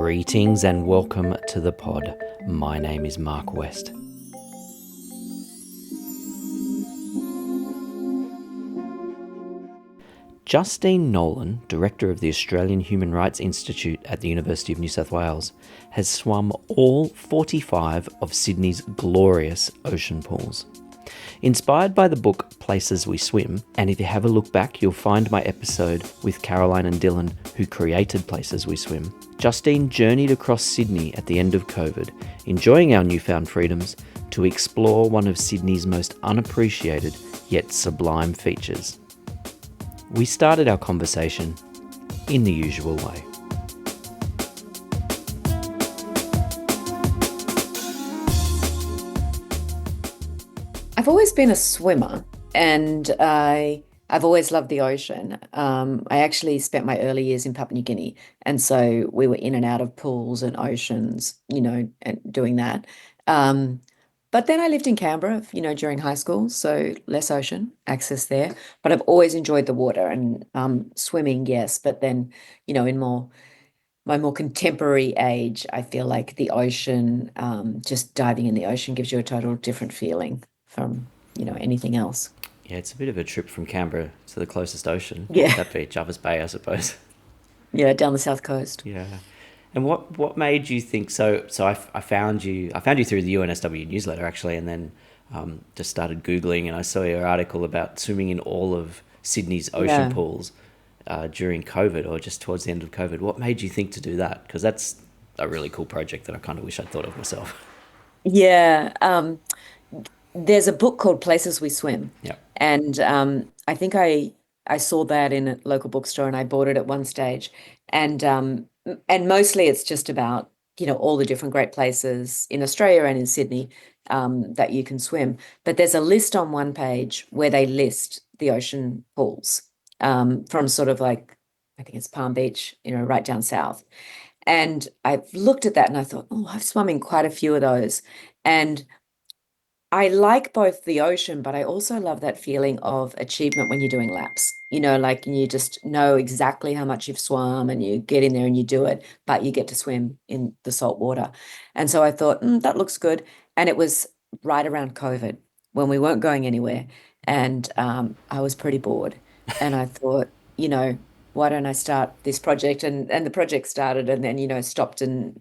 Greetings and welcome to the pod. My name is Mark West. Justine Nolan, Director of the Australian Human Rights Institute at the University of New South Wales, has swum all 45 of Sydney's glorious ocean pools. Inspired by the book Places We Swim, and if you have a look back, you'll find my episode with Caroline and Dylan, who created Places We Swim, Justine journeyed across Sydney at the end of COVID, enjoying our newfound freedoms, to explore one of Sydney's most unappreciated yet sublime features. We started our conversation in the usual way. I've always been a swimmer and I've always loved the ocean. I actually spent my early years in Papua New Guinea, and so we were in and out of pools and oceans, and doing that. Um, but then I lived in Canberra, during high school, so less ocean access there. But I've always enjoyed the water and swimming, yes. But then, in my more contemporary age, I feel like the ocean, just diving in the ocean gives you a total different feeling from, anything else. Yeah, it's a bit of a trip from Canberra to the closest ocean. What would Yeah. that be? Jervis Bay, I suppose. Yeah, down the south coast. Yeah. And what made you think so? I found you. I found you through the UNSW newsletter actually, and then just started googling, and I saw your article about swimming in all of Sydney's ocean Yeah. pools during COVID or just towards the end of COVID. What made you think to do that? Because that's a really cool project that I kind of wish I'd thought of myself. Yeah. There's a book called Places We Swim, Yeah. and I think I saw that in a local bookstore, and I bought it at one stage, and mostly it's just about all the different great places in Australia and in Sydney that you can swim. But there's a list on one page where they list the ocean pools from sort of like I think it's Palm Beach, right down south. And I've looked at that and I thought, oh, I've swum in quite a few of those. And I like both the ocean, but I also love that feeling of achievement when you're doing laps. Like you just know exactly how much you've swum and you get in there and you do it, but you get to swim in the salt water. And so I thought, that looks good. And it was right around COVID when we weren't going anywhere. And I was pretty bored. And I thought, why don't I start this project? And the project started and then, stopped and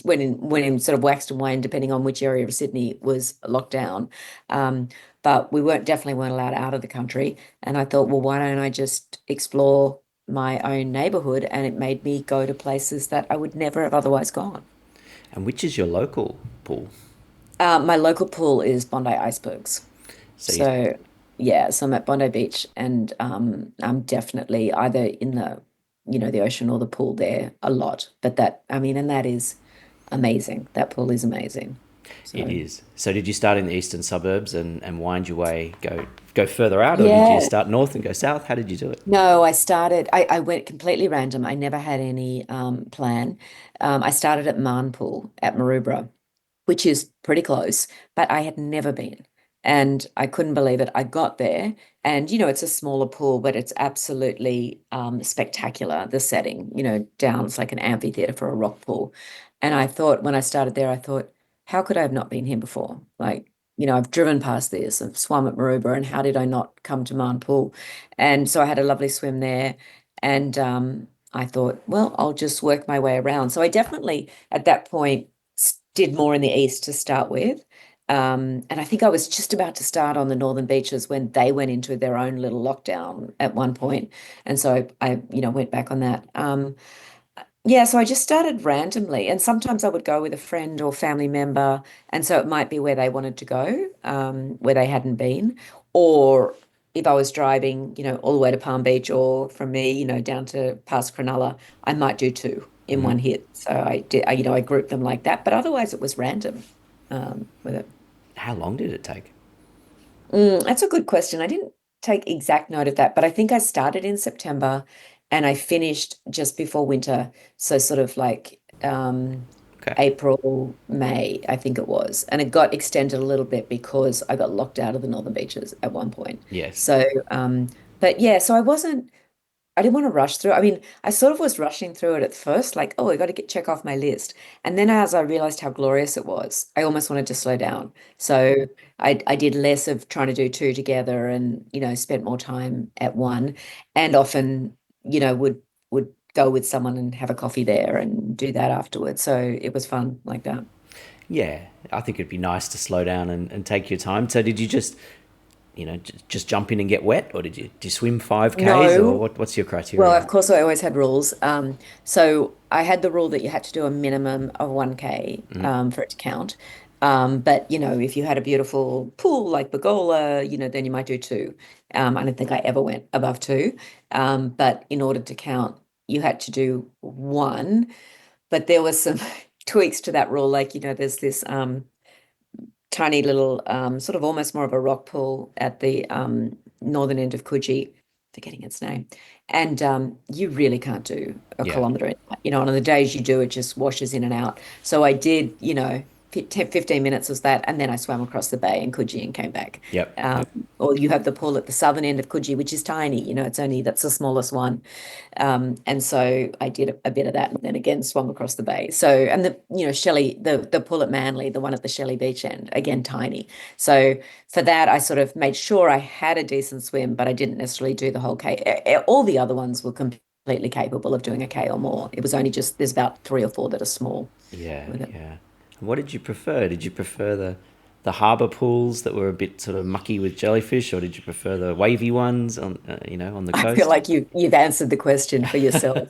when in sort of waxed and waned, depending on which area of Sydney was locked down. Um, but we definitely weren't allowed out of the country. And I thought, well, why don't I just explore my own neighborhood? And it made me go to places that I would never have otherwise gone. And which is your local pool? My local pool is Bondi Icebergs. So you, So yeah, so I'm at Bondi Beach and I'm definitely either in the ocean or the pool there a lot. But I mean, and that is amazing. That pool is amazing. it So is. So did you start in the eastern suburbs and wind your way, go further out, or did you yeah, start north and go south? How did you do it? no, I went completely random. I never had any plan. I started at Marnpool at Maroubra, which is pretty close, but I had never been. And I couldn't believe it. I got there, and it's a smaller pool, but it's absolutely spectacular. The setting, down, it's like an amphitheater for a rock pool. And I thought when I started there, I thought, how could I have not been here before? Like, I've driven past this, I've swum at Maroubra, and how did I not come to Marn Pool? And so I had a lovely swim there. And I thought, well, I'll just work my way around. So I definitely, at that point, did more in the east to start with. And I think I was just about to start on the northern beaches when they went into their own little lockdown at one point. And so I went back on that. Yeah, so I just started randomly, and sometimes I would go with a friend or family member, and so it might be where they wanted to go, where they hadn't been, or if I was driving, all the way to Palm Beach, or from me, down to past Cronulla, I might do two in one hit. So I did, I grouped them like that, but otherwise it was random, with it. How long did it take? That's a good question. I didn't take exact note of that, but I think I started in September and I finished just before winter. So sort of like Okay. April, May, I think it was. And it got extended a little bit because I got locked out of the northern beaches at one point. Yes. So but yeah, so I wasn't I didn't want to rush through. I mean, I sort of was rushing through it at first, like, oh, I got to get check off my list. And then as I realized how glorious it was, I almost wanted to slow down. So I did less of trying to do two together and, spent more time at one and often, would go with someone and have a coffee there and do that afterwards. So it was fun like that. Yeah, I think it'd be nice to slow down and take your time. So did you just, just jump in and get wet, or did you swim 5Ks, or No. what's your Well, criteria? of course, I always had rules. So I had the rule that you had to do a minimum of 1K for it to count. But if you had a beautiful pool like Bilgola, then you might do two. I don't think I ever went above two. But in order to count, you had to do one. But there was some tweaks to that rule. Like, there's this tiny little sort of almost more of a rock pool at the northern end of Coogee, forgetting its name. And you really can't do a Yeah, kilometre in that. And on the days you do, it just washes in and out. So I did, 15 minutes was that, and then I swam across the bay in Coogee and came back. yep, Um, yep, or you have the pool at the southern end of Coogee, which is tiny, that's the smallest one. And so I did a bit of that and then again swum across the bay. So, and Shelley, the pool at Manly, the one at the Shelley Beach end, again, tiny. So for that, I sort of made sure I had a decent swim, but I didn't necessarily do the whole K. All the other ones were completely capable of doing a K or more. It was only just, there's about three or four that are small yeah, with it. yeah. And what did you prefer? Did you prefer the harbour pools that were a bit sort of mucky with jellyfish, or did you prefer the wavy ones on the I feel coast? like you've answered the question for yourself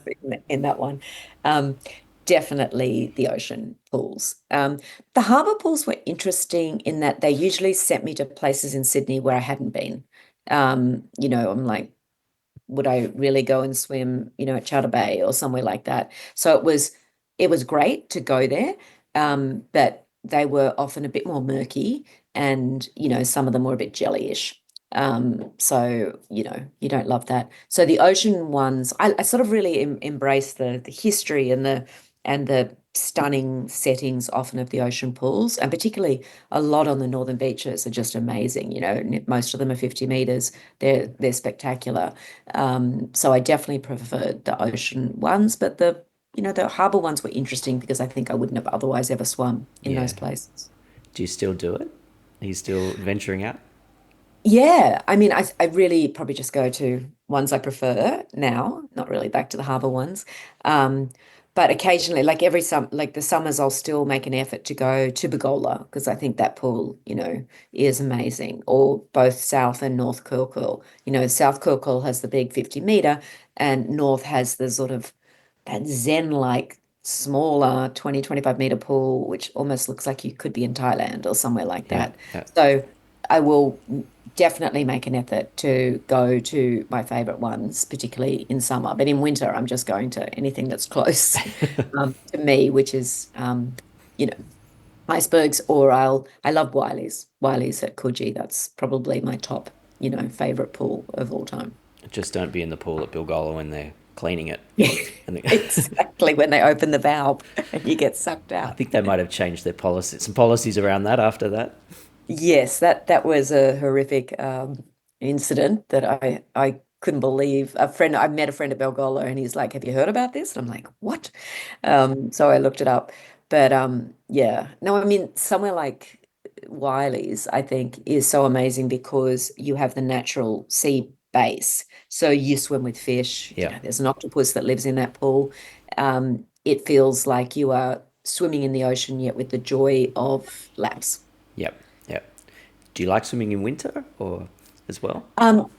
in that one. Um, Definitely the ocean pools. The harbour pools were interesting in that they usually sent me to places in Sydney where I hadn't been. I'm like, would I really go and swim, at Charter Bay or somewhere like that? So it was great to go there, but they were often a bit more murky, and some of them were a bit jellyish. So you don't love that. So the ocean ones, I sort of really embrace the history and the stunning settings often of the ocean pools, and particularly a lot on the northern beaches are just amazing. Most of them are 50 meters. They're spectacular. So I definitely preferred the ocean ones, but the harbour ones were interesting because I think I wouldn't have otherwise ever swum in those Yeah. places. Do you still do it? Are you still venturing out? Yeah, I mean, I really probably just go to ones I prefer now, not really back to the harbour ones. Um, but occasionally, like like the summers, I'll still make an effort to go to Bilgola because I think that pool, is amazing. Or both South and North Kirkle. South Kirkle has the big 50-meter, and North has the sort of that zen-like smaller 20-25 meter pool, which almost looks like you could be in Thailand or somewhere like Yeah, that. yeah. So I will definitely make an effort to go to my favorite ones, particularly in summer. But in winter, I'm just going to anything that's close to me, which is, you know, icebergs, or I love Wiley's. Wiley's at Coogee. That's probably my top, favorite pool of all time. Just don't be in the pool at Bilgola when they're cleaning it. And Exactly, when they open the valve and you get sucked I out. think they might have changed their policy, some policies around that after that. Yes, that was a horrific incident that I couldn't believe. I met a friend at Belgolo and he's like, "Have you heard about this?" And I'm like, "What?" So I looked it up. But yeah. No, I mean somewhere like Wiley's, I think, is so amazing because you have the natural sea base. So you swim with fish, Yeah, there's an octopus that lives in that pool. It feels like you are swimming in the ocean yet with the joy of laps. yep, yep. Do you like swimming in winter or as well? Um,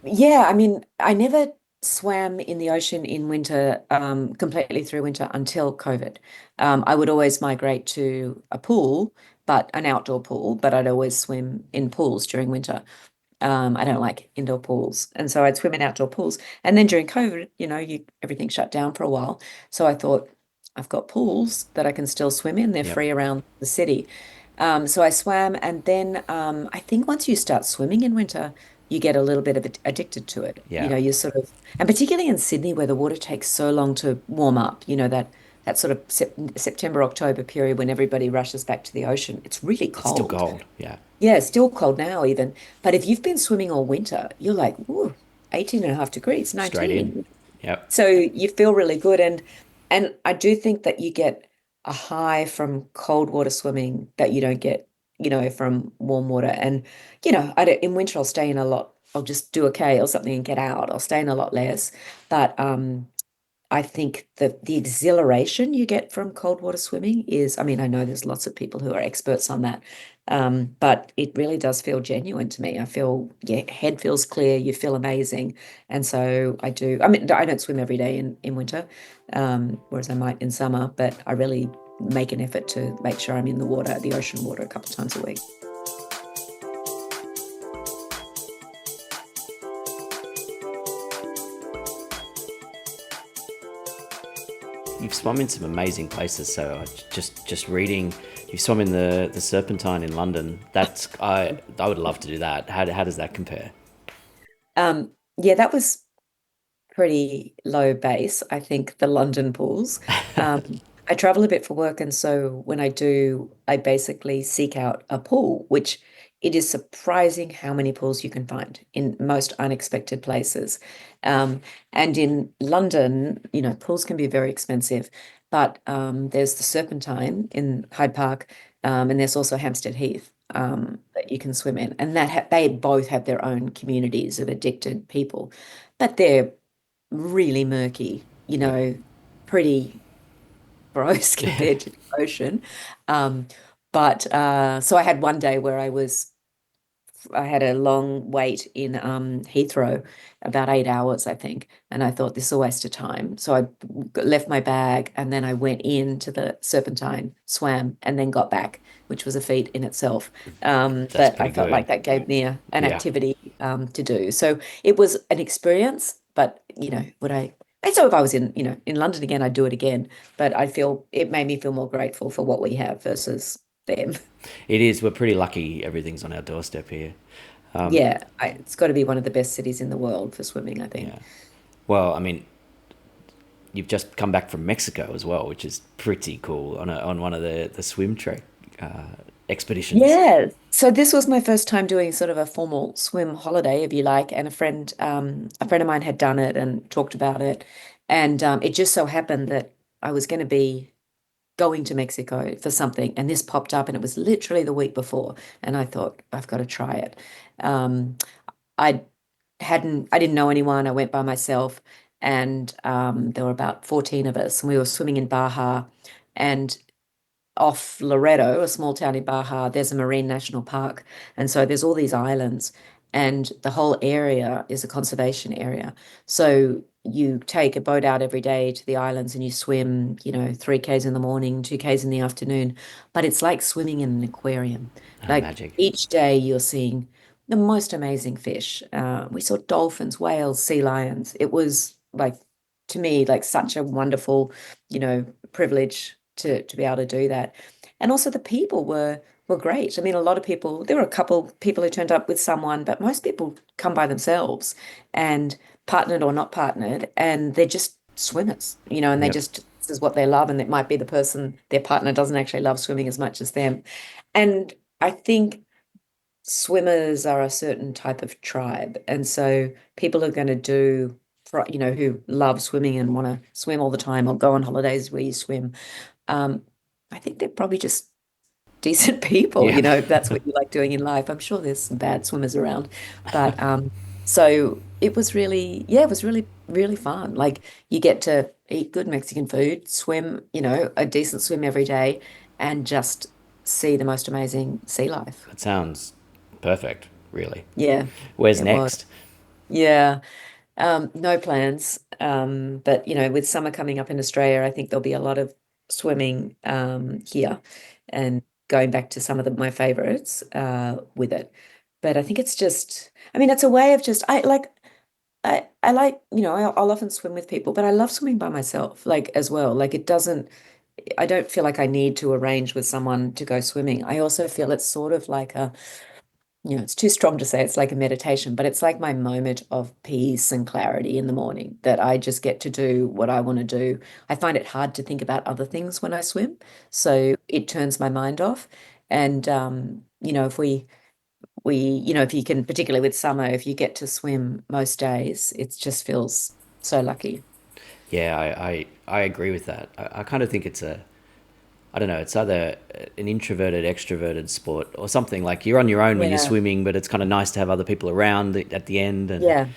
yeah, I mean, I never swam in the ocean in winter, completely through winter until COVID. I would always migrate to a pool, but an outdoor pool, but I'd always swim in pools during winter. I don't like indoor pools. And so I'd swim in outdoor pools. And then during COVID, everything shut down for a while. So I thought, I've got pools that I can still swim in. They're Yep, free around the city. So I swam, and then I think once you start swimming in winter, you get a little bit of addicted to it. yeah, You sort of, and particularly in Sydney where the water takes so long to warm up, that sort of September, October period when everybody rushes back to the ocean, it's really it's still cold. cold. Yeah, Yeah, it's still cold now even. But if you've been swimming all winter, you're like, ooh, 18 and a half degrees, straight in. 19. Yep. So you feel really good, and I do think that you get a high from cold water swimming that you don't get, from warm water. And in winter I'll stay in a lot. I'll just do a K or something and get out. I'll stay in a lot less. But I think the exhilaration you get from cold water swimming is, I mean, I know there's lots of people who are experts on that, but it really does feel genuine to me. I feel, yeah, head feels clear, you feel amazing. And so I do, I mean, I don't swim every day in winter, whereas I might in summer, but I really make an effort to make sure I'm in the water, the ocean water, a couple of times a week. You've swum in some amazing places. So just reading, you swum in the Serpentine in London. I would love to do that. How does that compare? Yeah, that was pretty low base, I think, the London pools. I travel a bit for work, and so when I do, I basically seek out a pool, which it is surprising how many pools you can find in most unexpected places. Um, and in London, pools can be very expensive, but there's the Serpentine in Hyde Park, and there's also Hampstead Heath. That you can swim in, and they both have their own communities of addicted people, but they're really murky, Yep. pretty gross compared to the ocean. Um, but so I had one day where I had a long wait in Heathrow, about 8 hours, I think, and I thought this is a waste of time. So I left my bag and then I went into the Serpentine, swam, and then got back, which was a feat in itself. That's But I pretty felt good. like that gave me an Yeah. activity to do. So it was an experience, but would I? And so if I was in London again, I'd do it again. But I feel it made me feel more grateful for what we have versus them. It is. We're pretty lucky. Everything's on our doorstep here. Yeah, it's got to be one of the best cities in the world for swimming, I think. Yeah. Well, I mean, you've just come back from Mexico as well, which is pretty cool on one of the swim track expeditions. Yeah. So this was my first time doing sort of a formal swim holiday, if you like, and a friend of mine had done it and talked about it, and it just so happened that I was going to be going to Mexico for something, and this popped up, and it was literally the week before, and I thought I've got to try it. Um, I I didn't know anyone. I went by myself, and there were about 14 of us, and we were swimming in Baja, and off Loreto, a small town in Baja, there's a marine national park. And so there's all these islands, and the whole area is a conservation area. So you take a boat out every day to the islands and you swim, 3Ks in the morning, 2Ks in the afternoon. But it's like swimming in an aquarium. Oh, Like magic. each day you're seeing the most amazing fish. We saw dolphins, whales, sea lions. It was like, to me, like such a wonderful, privilege to be able to do that. And also the people were great. I mean, a lot of people, there were a couple people who turned up with someone, but most people come by themselves and partnered or not partnered, and they're just swimmers, and they Yep. just this is what they love, and it might be the person, their partner doesn't actually love swimming as much as them. And I think swimmers are a certain type of tribe, and so people are going to do, who love swimming and want to swim all the time or go on holidays where you swim. um, I think they're probably just decent people, Yeah. if that's what you like doing in life. I'm sure there's some bad swimmers around, but so it was really, yeah, it was really, really fun. Like you get to eat good Mexican food, swim, a decent swim every day, and just see the most amazing sea life. That sounds perfect. Really. Yeah, Where's it was. next? Yeah. No plans. But with summer coming up in Australia, I think there'll be a lot of swimming here and going back to some of my favorites with it. But I think it's just, I mean, it's a way of just, I like, I'll often swim with people, but I love swimming by myself, like as well. Like it doesn't, I don't feel like I need to arrange with someone to go swimming. I also feel it's sort of like it's too strong to say it's like a meditation, but it's like my moment of peace and clarity in the morning that I just get to do what I want to do. I find it hard to think about other things when I swim, so it turns my mind off. And if you can, particularly with summer, if you get to swim most days, it just feels so lucky. Yeah, I agree with that. I kind of think it's a, I don't know, it's either an introverted, extroverted sport or something. Like you're on your own when you're Yeah. swimming, but it's kind of nice to have other people around at the end. And Yeah.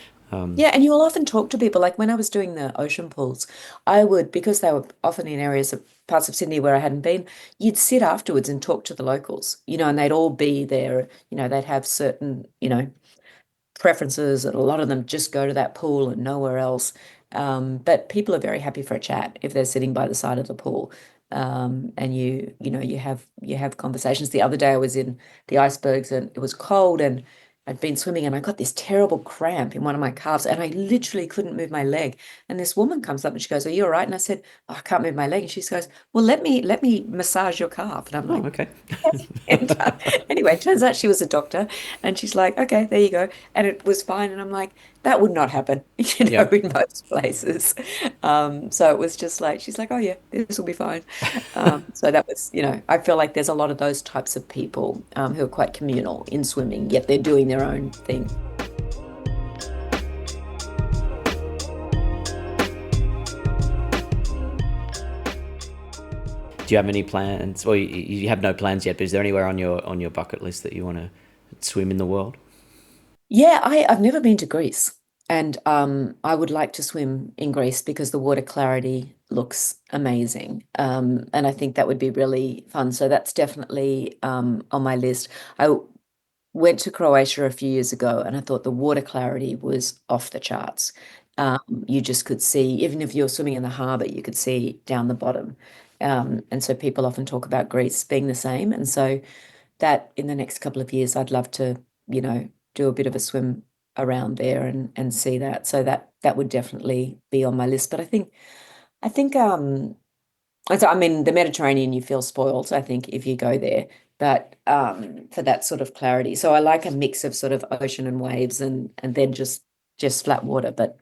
Yeah, and you'll often talk to people. Like when I was doing the ocean pools, I would, because they were often in areas of parts of Sydney where I hadn't been, you'd sit afterwards and talk to the locals, and they'd all be there, they'd have certain, preferences, and a lot of them just go to that pool and nowhere else. But people are very happy for a chat if they're sitting by the side of the pool. And you have conversations. The other day I was in the icebergs and it was cold and I'd been swimming and I got this terrible cramp in one of my calves and I literally couldn't move my leg. And this woman comes up and she goes, "Are you all right?" And I said, "Oh, I can't move my leg." And she goes, "Well, let me massage your calf." And I'm oh, like, okay. "Yes." And anyway, it turns out she was a doctor and she's like, "Okay, there you go." And it was fine. And I'm like, that would not happen, Yep. in most places. So it was just like, she's like, "Oh yeah, this will be fine." So that was, I feel like there's a lot of those types of people who are quite communal in swimming, yet they're doing their own thing. Do you have any plans? Well, you have no plans yet, but is there anywhere on your bucket list that you want to swim in the world? Yeah, I've never been to Greece, and I would like to swim in Greece because the water clarity looks amazing, and I think that would be really fun. So that's definitely on my list. I went to Croatia a few years ago, and I thought the water clarity was off the charts. Um, you just could see, even if you're swimming in the harbour, you could see down the bottom. And so people often talk about Greece being the same, and so that in the next couple of years, I'd love to, do a bit of a swim around there and see that. So that would definitely be on my list. But I think I mean the Mediterranean, you feel spoiled, I think, if you go there. But for that sort of clarity. So I like a mix of sort of ocean and waves and then just flat water. But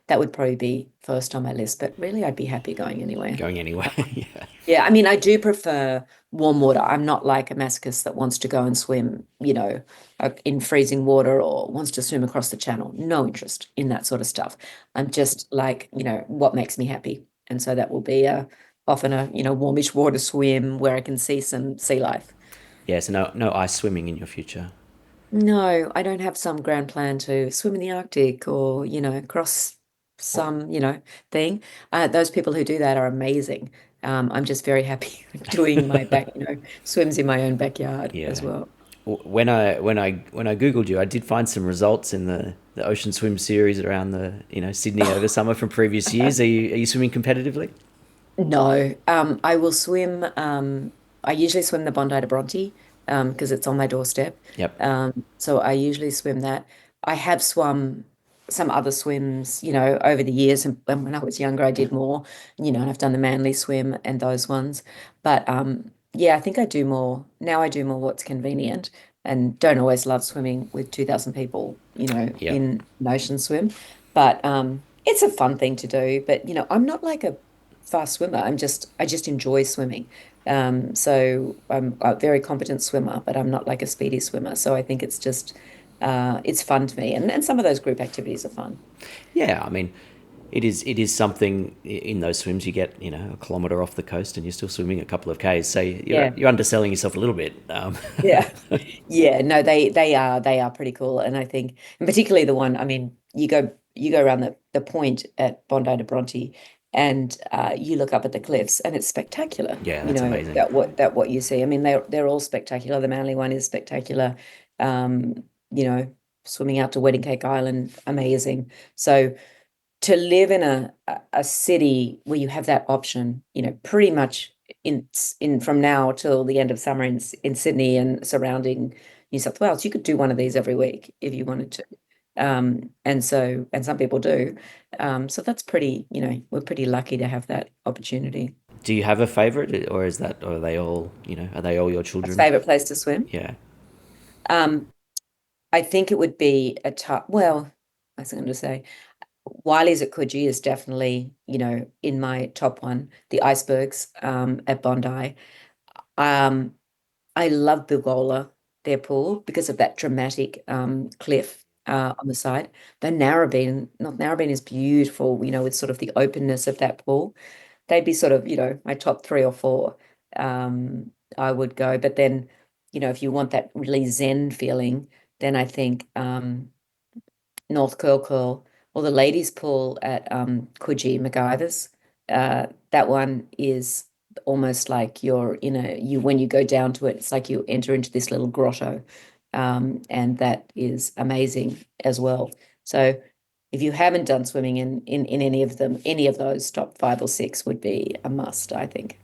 that would probably be first on my list. But really I'd be happy going anywhere. Going anywhere? Yeah. Yeah, I mean, I do prefer warm water. I'm not like a masochist that wants to go and swim, in freezing water or wants to swim across the channel. No interest in that sort of stuff. I'm just like, what makes me happy. And so that will be often a, warmish water swim where I can see some sea life. Yeah. So no ice swimming in your future. No, I don't have some grand plan to swim in the Arctic or, cross some, thing. Those people who do that are amazing. I'm just very happy doing my swims in my own backyard as Yeah. well. When I googled you, I did find some results in the ocean swim series around the Sydney over summer from previous years. Are you swimming competitively? No, I will swim. I usually swim the Bondi to Bronte because it's on my doorstep. Yep. So I usually swim that. I have swum some other swims, over the years. And when I was younger, I did more, and I've done the Manly swim and those ones. But yeah, I think I do more now. I do more what's convenient and don't always love swimming with 2,000 people, Yep. in an ocean swim. But it's a fun thing to do. But I'm not like a fast swimmer. I just enjoy swimming. So I'm a very competent swimmer, but I'm not like a speedy swimmer. So I think it's fun to me. And some of those group activities are fun. Yeah. I mean, it is something in those swims. You get a kilometre off the coast, and you're still swimming a couple of k's. So you're Yeah. you're underselling yourself a little bit. Yeah. Yeah. No, they are pretty cool. And I think, and particularly the one, I mean, you go around the point at Bondi to Bronte and you look up at the cliffs and it's spectacular, Yeah, that's amazing. that what you see. I mean, they're all spectacular. The Manly one is spectacular. Um, swimming out to Wedding Cake Island, amazing. So to live in a city where you have that option, pretty much in from now till the end of summer in Sydney and surrounding New South Wales, you could do one of these every week if you wanted to. And some people do. So that's pretty, we're pretty lucky to have that opportunity. Do you have a favourite, or are they all your A children? favorite place to swim? Yeah. Um, I think it would be a tough, well, I was going to say, Wiley's at Coogee is definitely, in my top one. The icebergs at Bondi. Um, I love Bilgola, their pool, because of that dramatic cliff. on the side. The Narrabeen, North Narrabeen is beautiful, with sort of the openness of that pool. They'd be sort of, my top three or four. I would go. But then, if you want that really zen feeling, then I think North Curl Curl or the ladies' pool at Coogee MacIvors. That one is almost like when you go down to it, it's like you enter into this little grotto, and that is amazing as well. So if you haven't done swimming in any of them, any of those top five or six would be a must, I think.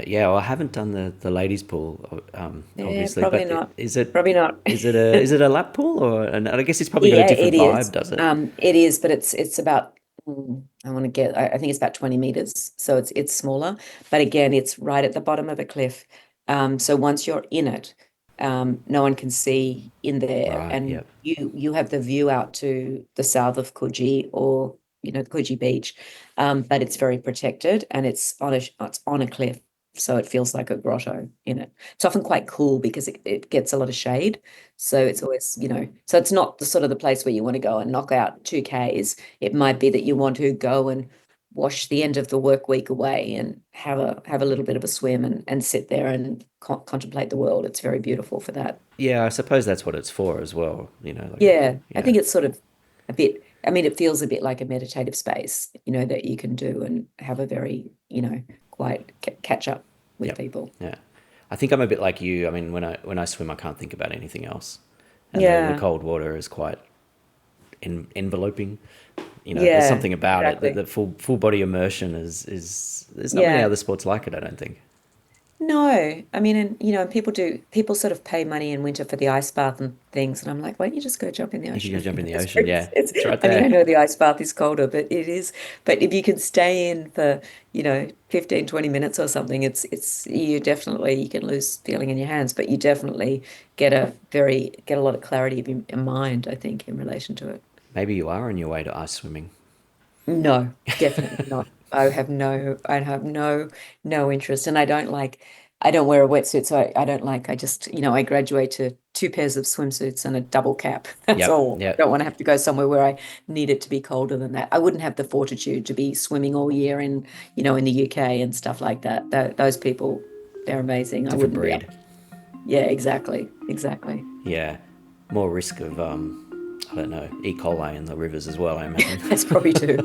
Yeah, well, I haven't done the ladies pool, Yeah, obviously, probably but not. is it Probably not. is it a lap pool, or and I guess it's probably got a Yeah, it different vibe, is. does it? It is, but it's about I want to get I think it's about 20 meters. So it's smaller. But again, it's right at the bottom of a cliff. So once you're in it, no one can see in there. Right. And Yep. you have the view out to the south of Coogee or the Coogee beach. But it's very protected and it's on a cliff. So it feels like a grotto in it. It's often quite cool because it gets a lot of shade. So it's always, so it's not the sort of the place where you want to go and knock out 2Ks. It might be that you want to go and wash the end of the work week away and have a little bit of a swim and sit there and contemplate the world. It's very beautiful for that. Yeah, I suppose that's what it's for as well. Yeah, I Yeah. think it's sort of a bit, I mean, it feels a bit like a meditative space, that you can do and have a very, quiet catch up with Yep. people. Yeah. I think I'm a bit like you. I mean, when I swim, I can't think about anything else, and the Yeah, cold water is quite enveloping. There's yeah, something about it that exactly. the full body immersion is. There's not many Yeah. other sports like it, I don't think. No, I mean, and people sort of pay money in winter for the ice bath and things, and I'm like, why don't you just go jump in the You could ocean go if you jump in know the it's ocean. very, Yeah, it's, it's right I mean, I there. know the ice bath is colder, but if you can stay in for, 15, 20 minutes or something, you can lose feeling in your hands, but you definitely get a lot of clarity in mind, I think, in relation to it. Maybe you are on your way to ice swimming. No, definitely not. I have no interest. And I don't wear a wetsuit. So I don't like, I just, I graduate to two pairs of swimsuits and a double cap. That's Yep. all. I Yep. don't want to have to go somewhere where I need it to be colder than that. I wouldn't have the fortitude to be swimming all year in the UK and stuff like that. Those people, they're amazing. I Different wouldn't be breed. up. Yeah, exactly. Exactly. Yeah. More risk of I don't know, E. coli in the rivers as well, I imagine. That's probably too.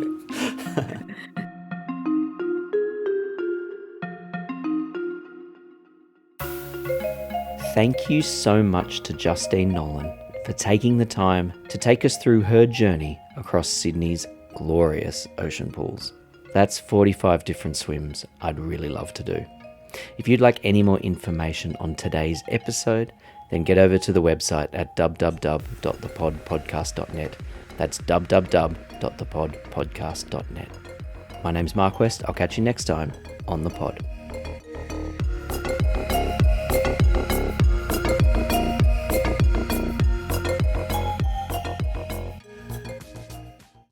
Thank you so much to Justine Nolan for taking the time to take us through her journey across Sydney's glorious ocean pools. That's 45 different swims I'd really love to do. If you'd like any more information on today's episode, then get over to the website at www.thepodpodcast.net. That's www.thepodpodcast.net. My name's Mark West. I'll catch you next time on The Pod.